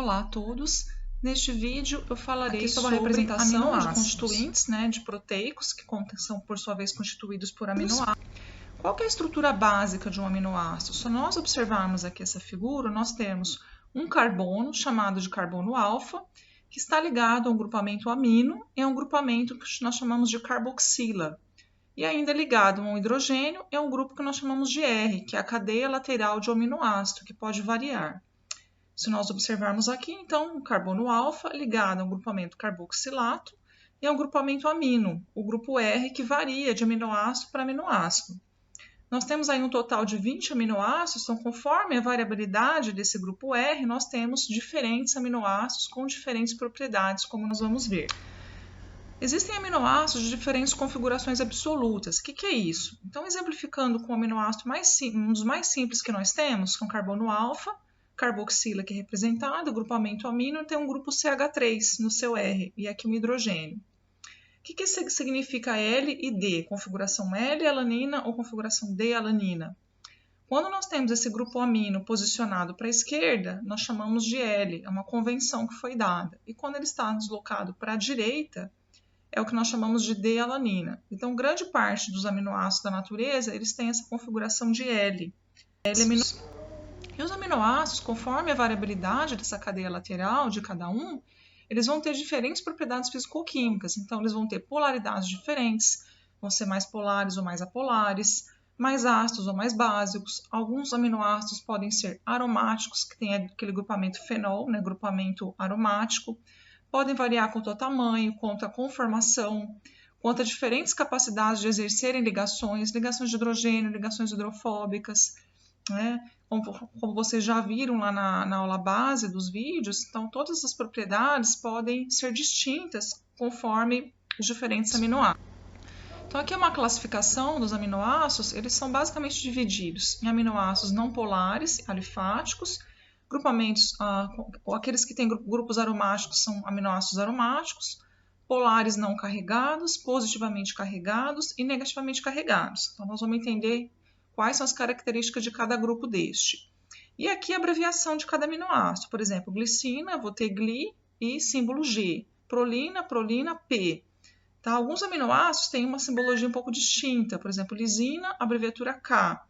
Olá a todos! Neste vídeo eu falarei sobre sobre a representação de aminoácidos. constituintes, de proteicos, que são por sua vez constituídos por aminoácidos. Qual que é a estrutura básica de um aminoácido? Se nós observarmos aqui essa figura, nós temos um carbono, chamado de carbono alfa, que está ligado a um grupamento amino e a um grupamento que nós chamamos de carboxila. E ainda ligado a um hidrogênio é um grupo que nós chamamos de R, que é a cadeia lateral de um aminoácido, que pode variar. Se nós observarmos aqui, então, o carbono alfa ligado a um grupamento carboxilato e a um grupamento amino, o grupo R, que varia de aminoácido para aminoácido. Nós temos aí um total de 20 aminoácidos, então, conforme a variabilidade desse grupo R, nós temos diferentes aminoácidos com diferentes propriedades, como nós vamos ver. Existem aminoácidos de diferentes configurações absolutas. O que é isso? Então, exemplificando com o aminoácido um dos mais simples que nós temos, que é o carbono alfa, carboxila, que é representado, o grupamento amino tem um grupo CH3 no seu R, e aqui um hidrogênio. O que significa L e D? Configuração L-alanina ou configuração D-alanina? Quando nós temos esse grupo amino posicionado para a esquerda, nós chamamos de L, é uma convenção que foi dada. E quando ele está deslocado para a direita, é o que nós chamamos de D-alanina. Então, grande parte dos aminoácidos da natureza, eles têm essa configuração de L. E os aminoácidos, conforme a variabilidade dessa cadeia lateral de cada um, eles vão ter diferentes propriedades físico-químicas. Então, eles vão ter polaridades diferentes, vão ser mais polares ou mais apolares, mais ácidos ou mais básicos. Alguns aminoácidos podem ser aromáticos, que tem aquele grupamento fenol, grupamento aromático. Podem variar quanto ao tamanho, quanto à conformação, quanto a diferentes capacidades de exercerem ligações de hidrogênio, ligações hidrofóbicas, Como vocês já viram lá na aula base dos vídeos, então todas as propriedades podem ser distintas conforme os diferentes aminoácidos. Então aqui é uma classificação dos aminoácidos, eles são basicamente divididos em aminoácidos não polares, alifáticos, grupamentos, aqueles que têm grupos aromáticos são aminoácidos aromáticos, polares não carregados, positivamente carregados e negativamente carregados. Então nós vamos entender quais são as características de cada grupo deste. E aqui a abreviação de cada aminoácido. Por exemplo, glicina, vou ter gli e símbolo G. Prolina, prolina, P. Tá? Alguns aminoácidos têm uma simbologia um pouco distinta. Por exemplo, lisina, abreviatura K.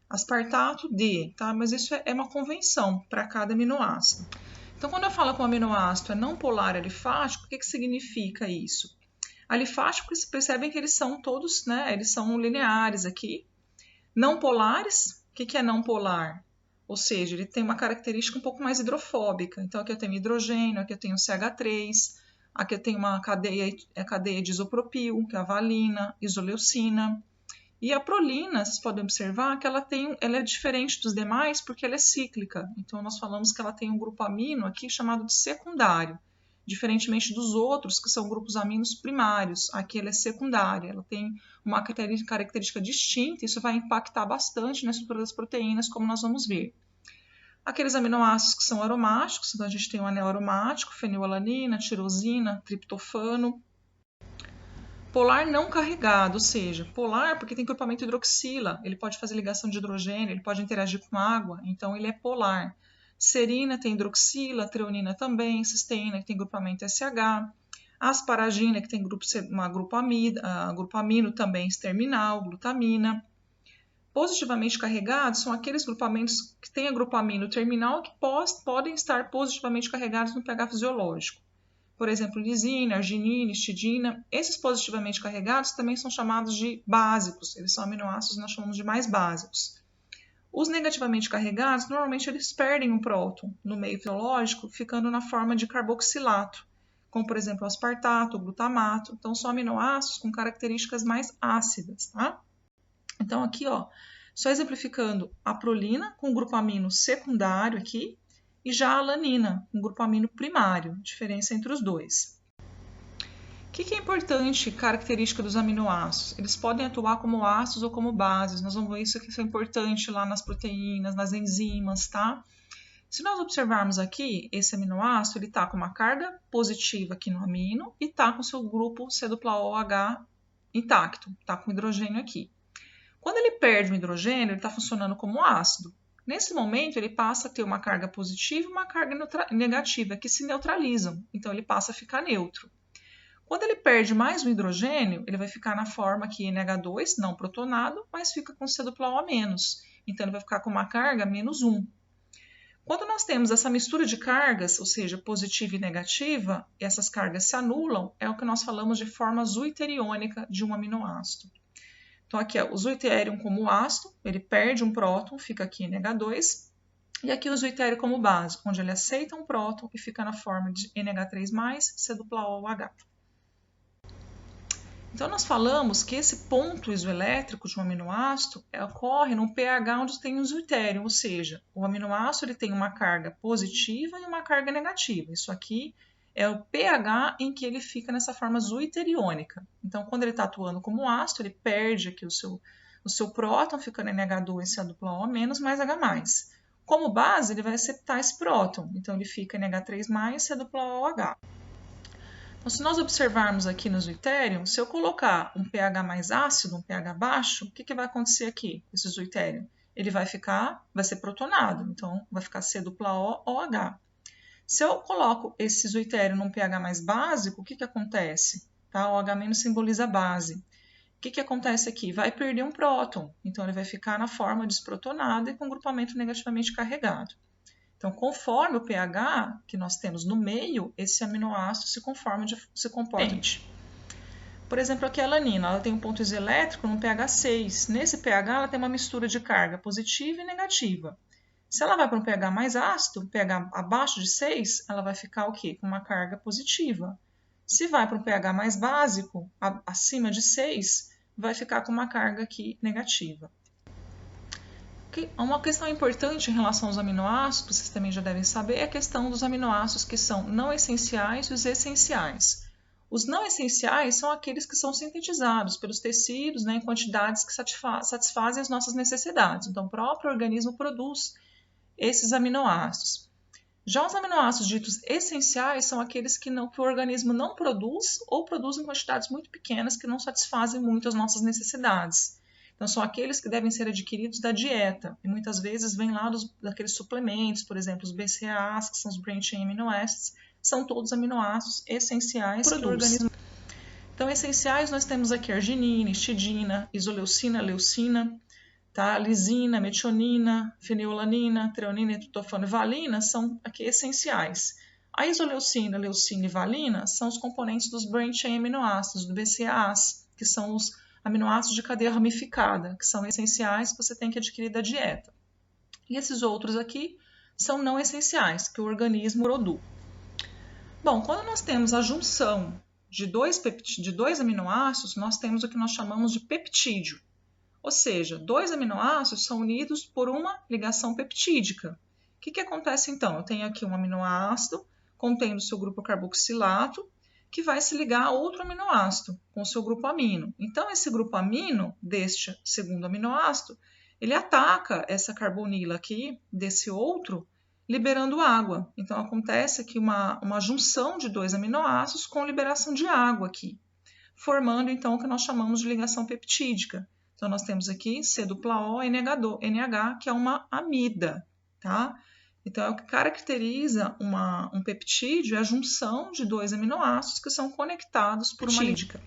Aspartato, D. Tá? Mas isso é uma convenção para cada aminoácido. Então, quando eu falo que um aminoácido é não polar alifático, o que significa isso? Alifático, vocês percebem que eles são todos, eles são lineares aqui. Não polares, o que é não polar? Ou seja, ele tem uma característica um pouco mais hidrofóbica. Então, aqui eu tenho hidrogênio, aqui eu tenho CH3, aqui eu tenho uma cadeia de isopropil, que é a valina, isoleucina. E a prolina, vocês podem observar que ela é diferente dos demais porque ela é cíclica. Então, nós falamos que ela tem um grupo amino aqui chamado de secundário. Diferentemente dos outros, que são grupos aminos primários. Aqui ela é secundária, ela tem uma característica distinta, isso vai impactar bastante na estrutura das proteínas, como nós vamos ver. Aqueles aminoácidos que são aromáticos, então a gente tem o anel aromático, fenilalanina, tirosina, triptofano. Polar não carregado, ou seja, polar porque tem grupamento hidroxila, ele pode fazer ligação de hidrogênio, ele pode interagir com água, então ele é polar. Serina tem hidroxila, treonina também, cisteína que tem grupamento SH, asparagina que tem grupo amino também terminal, glutamina. Positivamente carregados são aqueles grupamentos que têm agrupamino terminal que podem estar positivamente carregados no pH fisiológico. Por exemplo, lisina, arginina, histidina. Esses positivamente carregados também são chamados de básicos, eles são aminoácidos que nós chamamos de mais básicos. Os negativamente carregados, normalmente eles perdem um próton no meio fisiológico, ficando na forma de carboxilato, como por exemplo o aspartato, o glutamato. Então são aminoácidos com características mais ácidas, tá? Então aqui, só exemplificando a prolina com o grupo amino secundário aqui e já a alanina com o grupo amino primário, diferença entre os dois. O que é importante, característica dos aminoácidos? Eles podem atuar como ácidos ou como bases. Nós vamos ver isso é importante lá nas proteínas, nas enzimas, tá? Se nós observarmos aqui, esse aminoácido, ele está com uma carga positiva aqui no amino e está com o seu grupo C-OH intacto, está com hidrogênio aqui. Quando ele perde o hidrogênio, ele está funcionando como ácido. Nesse momento, ele passa a ter uma carga positiva e uma carga negativa, que se neutralizam. Então, ele passa a ficar neutro. Quando ele perde mais um hidrogênio, ele vai ficar na forma aqui NH2, não protonado, mas fica com C dupla O a menos. Então, ele vai ficar com uma carga menos 1. Quando nós temos essa mistura de cargas, ou seja, positiva e negativa, e essas cargas se anulam, é o que nós falamos de forma zwitteriônica de um aminoácido. Então, aqui é o zwitterium como ácido, ele perde um próton, fica aqui NH2, e aqui o zwittério como base, onde ele aceita um próton e fica na forma de NH3+, C dupla OH. Então, nós falamos que esse ponto isoelétrico de um aminoácido ocorre no pH onde tem o zwitterium, ou seja, o aminoácido ele tem uma carga positiva e uma carga negativa. Isso aqui é o pH em que ele fica nessa forma zwitteriônica. Então, quando ele está atuando como ácido, ele perde aqui o seu próton, ficando NH2, C dupla O menos, mais H+. Como base, ele vai aceptar esse próton. Então, ele fica NH3+, C dupla OH. Então, se nós observarmos aqui no zwitterium, se eu colocar um pH mais ácido, um pH baixo, o que vai acontecer aqui com esse zwitterium? Ele vai ser protonado, então vai ficar C dupla O, OH. Se eu coloco esse zwitterium num pH mais básico, o que acontece? Tá? O OH- simboliza base. O que acontece aqui? Vai perder um próton, então ele vai ficar na forma desprotonada e com grupamento negativamente carregado. Então, conforme o pH que nós temos no meio, esse aminoácido se comporta. Por exemplo, aqui a alanina, ela tem um ponto isoelétrico no pH 6. Nesse pH, ela tem uma mistura de carga positiva e negativa. Se ela vai para um pH mais ácido, pH abaixo de 6, ela vai ficar o quê? Com uma carga positiva. Se vai para um pH mais básico, acima de 6, vai ficar com uma carga aqui negativa. Uma questão importante em relação aos aminoácidos, vocês também já devem saber, é a questão dos aminoácidos que são não essenciais e os essenciais. Os não essenciais são aqueles que são sintetizados pelos tecidos, né, em quantidades que satisfazem as nossas necessidades. Então, o próprio organismo produz esses aminoácidos. Já os aminoácidos ditos essenciais são aqueles que o organismo não produz ou produz em quantidades muito pequenas que não satisfazem muito as nossas necessidades. Então, são aqueles que devem ser adquiridos da dieta, e muitas vezes vêm lá daqueles suplementos, por exemplo, os BCAAs, que são os Branched Chain Amino Acids, são todos aminoácidos essenciais que o organismo. Então, essenciais nós temos aqui arginina, histidina, isoleucina, leucina, tá? Lisina, metionina, fenilalanina, treonina, tritofano e valina são aqui essenciais. A isoleucina, leucina e valina são os componentes dos Branched Chain Amino Acids, do BCAAs, que são os aminoácidos de cadeia ramificada, que são essenciais que você tem que adquirir da dieta. E esses outros aqui são não essenciais, que o organismo produz. Bom, quando nós temos a junção de dois aminoácidos, nós temos o que nós chamamos de peptídeo. Ou seja, dois aminoácidos são unidos por uma ligação peptídica. O que acontece então? Eu tenho aqui um aminoácido contendo o seu grupo carboxilato, que vai se ligar a outro aminoácido com o seu grupo amino. Então, esse grupo amino deste segundo aminoácido, ele ataca essa carbonila aqui desse outro, liberando água. Então, acontece aqui uma junção de dois aminoácidos com liberação de água aqui, formando então o que nós chamamos de ligação peptídica. Então, nós temos aqui C dupla O, NH, que é uma amida, tá? Então, é o que caracteriza um peptídeo, é a junção de dois aminoácidos que são conectados por uma ligação.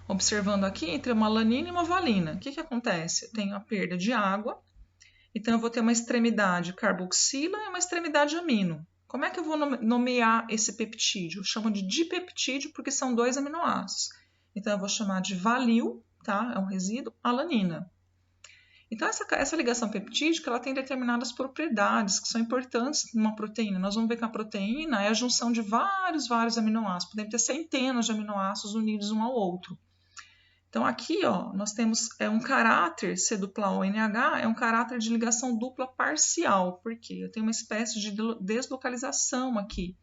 Observando aqui, entre uma alanina e uma valina, o que acontece? Eu tenho a perda de água, então eu vou ter uma extremidade carboxila e uma extremidade amino. Como é que eu vou nomear esse peptídeo? Eu chamo de dipeptídeo porque são dois aminoácidos. Então, eu vou chamar de valil, tá? É um resíduo, alanina. Então, essa ligação peptídica ela tem determinadas propriedades que são importantes numa proteína. Nós vamos ver que a proteína é a junção de vários aminoácidos. Podemos ter centenas de aminoácidos unidos um ao outro. Então, aqui ó, nós temos um caráter C dupla O NH, é um caráter de ligação dupla parcial. Por quê? Eu tenho uma espécie de deslocalização aqui,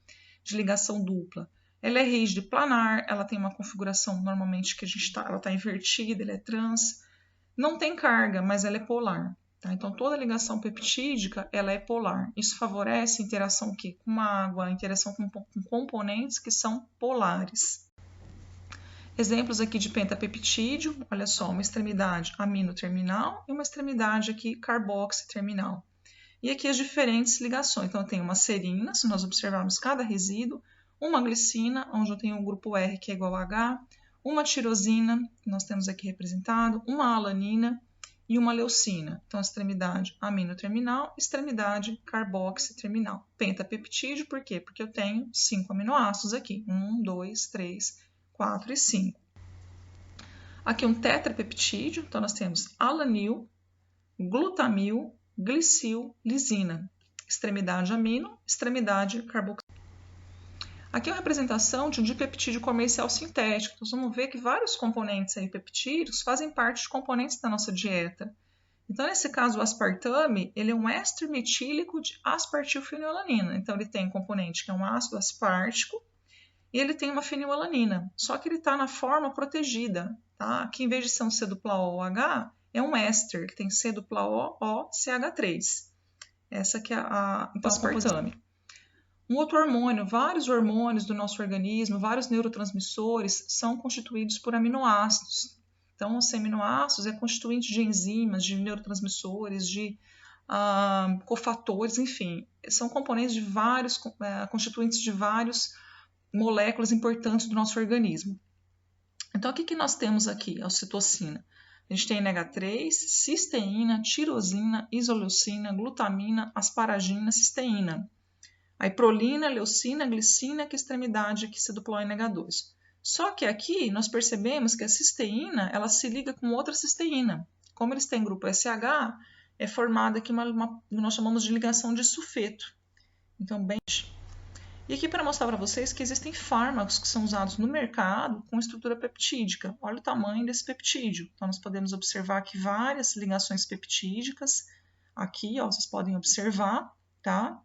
de ligação dupla. Ela é rígida e planar, ela tem uma configuração normalmente que ela está invertida, ela é trans. Não tem carga, mas ela é polar. Tá? Então, toda ligação peptídica ela é polar. Isso favorece a interação com água, a interação com componentes que são polares. Exemplos aqui de pentapeptídeo, olha só, uma extremidade amino-terminal e uma extremidade aqui carboxy-terminal. E aqui as diferentes ligações. Então, eu tenho uma serina, se nós observarmos cada resíduo, uma glicina, onde eu tenho o grupo R, que é igual a H, uma tirosina, que nós temos aqui representado, uma alanina e uma leucina. Então, extremidade amino-terminal, extremidade carboxy-terminal. Pentapeptídeo, por quê? Porque eu tenho 5 aminoácidos aqui. 1, 2, 3, 4 e 5. Aqui um tetrapeptídeo, então nós temos alanil, glutamil, glicil, lisina. Extremidade amino, extremidade carboxil. Aqui é uma representação de um dipeptídeo comercial sintético. Nós vamos ver que vários componentes aí peptídicos fazem parte de componentes da nossa dieta. Então, nesse caso, o aspartame, ele é um éster metílico de aspartilfenilalanina. Então, ele tem um componente que é um ácido aspartico e ele tem uma fenilalanina, só que ele está na forma protegida, tá? Aqui, em vez de ser um C-OH, é um éster, que tem C-OOCH3. Essa que é o aspartame. Um outro hormônio, vários hormônios do nosso organismo, vários neurotransmissores são constituídos por aminoácidos. Então, os aminoácidos é constituinte de enzimas, de neurotransmissores, de cofatores, enfim, são componentes de vários, constituintes de várias moléculas importantes do nosso organismo. Então, o que nós temos aqui? A ocitocina. A gente tem NH3, cisteína, tirosina, isoleucina, glutamina, asparagina, cisteína. Aí prolina, leucina, glicina, que extremidade que se duplou em NH2. Só que aqui nós percebemos que a cisteína ela se liga com outra cisteína. Como eles têm grupo SH, é formada aqui nós chamamos de ligação de sulfeto. Então, bem. E aqui para mostrar para vocês que existem fármacos que são usados no mercado com estrutura peptídica. Olha o tamanho desse peptídeo. Então, nós podemos observar aqui várias ligações peptídicas. Aqui, ó, vocês podem observar, tá?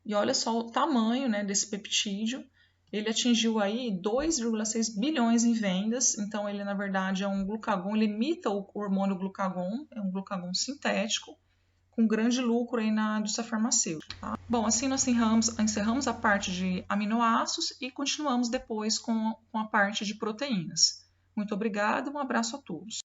E olha só o tamanho, né, desse peptídeo. Ele atingiu aí 2,6 bilhões em vendas. Então, ele, na verdade, é um glucagon. Ele imita o hormônio glucagon. É um glucagon sintético, com grande lucro aí na indústria farmacêutica. Tá? Bom, assim nós encerramos a parte de aminoácidos e continuamos depois com a parte de proteínas. Muito obrigada, um abraço a todos.